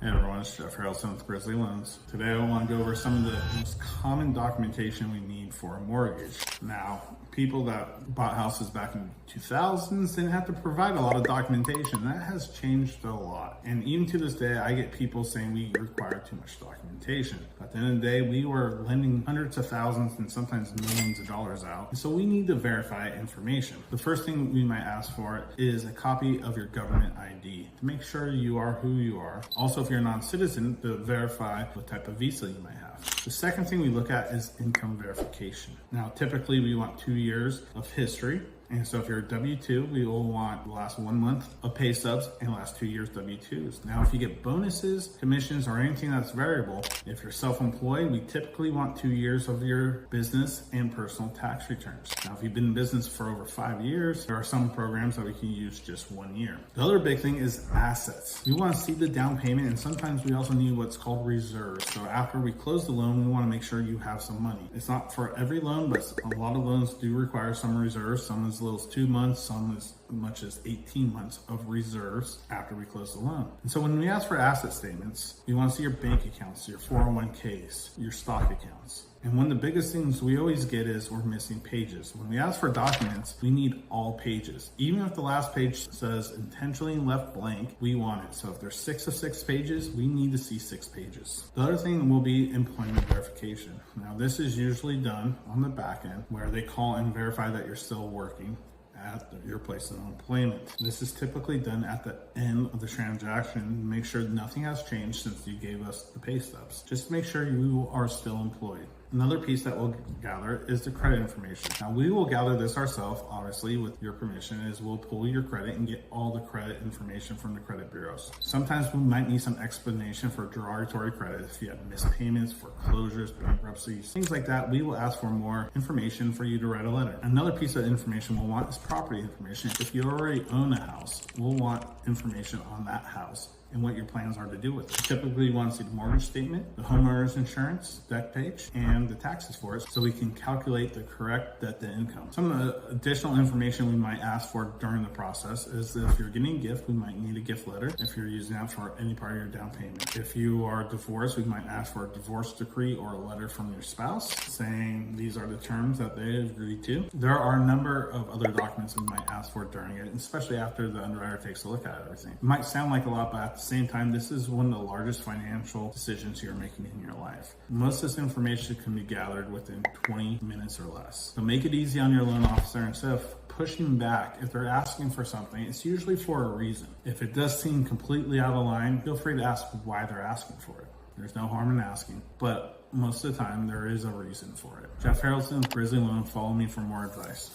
Hey everyone, it's Jeff Harrelson with Grizzly Loans. Today I want to go over some of the most common documentation we need for a mortgage. Now, people that bought houses back in 2000s didn't have to provide a lot of documentation. That has changed a lot. And even to this day, I get people saying we require too much documentation. At the end of the day, we were lending hundreds of thousands and sometimes millions of dollars out. And so we need to verify information. The first thing we might ask for is a copy of your government ID to make sure you are who you are. Also, if you're a non-citizen, to verify what type of visa you might have. The second thing we look at is income verification. Now, typically we want 2 years of history. And so if you're a W-2, we will want the last 1 month of pay stubs and the last 2 years W-2s. Now, if you get bonuses, commissions, or anything that's variable, if you're self-employed, we typically want 2 years of your business and personal tax returns. Now, if you've been in business for over 5 years, there are some programs that we can use just 1 year. The other big thing is assets. We want to see the down payment, and sometimes we also need what's called reserves. So after we close the loan, we want to make sure you have some money. It's not for every loan, but a lot of loans do require some reserves. Some as little as 2 months, some as much as 18 months of reserves after we close the loan. And so when we ask for asset statements, we want to see your bank accounts, your 401ks, your stock accounts. And one of the biggest things we always get is we're missing pages. When we ask for documents, we need all pages. Even if the last page says intentionally left blank, we want it. So if there's 6 of 6 pages, we need to see 6 pages. The other thing will be employment verification. Now this is usually done on the back end where they call and verify that you're still working at your place of employment. This is typically done at the end of the transaction to make sure nothing has changed since you gave us the pay stubs. Just make sure you are still employed. Another piece that we'll gather is the credit information. Now we will gather this ourselves, obviously with your permission, is we'll pull your credit and get all the credit information from the credit bureaus. Sometimes we might need some explanation for derogatory credit. If you have missed payments, foreclosures, bankruptcies, things like that, we will ask for more information for you to write a letter. Another piece of information we'll want is property information. If you already own a house, we'll want information on that house and what your plans are to do with it. Typically, you want to see the mortgage statement, the homeowner's insurance deck page, and the taxes for it so we can calculate the correct debt to income. Some of the additional information we might ask for during the process is that if you're getting a gift, we might need a gift letter if you're using that for any part of your down payment. If you are divorced, we might ask for a divorce decree or a letter from your spouse saying these are the terms that they agreed to. There are a number of other documents we might ask for during it, especially after the underwriter takes a look at everything. It might sound like a lot, but at the same time, this is one of the largest financial decisions you're making in your life. Most of this information can be gathered within 20 minutes or less. So make it easy on your loan officer. Instead of pushing back, if they're asking for something, it's usually for a reason. If it does seem completely out of line, feel free to ask why they're asking for it. There's no harm in asking, but most of the time there is a reason for it. Jeff Harrelson with Grizzly Loan. Follow me for more advice.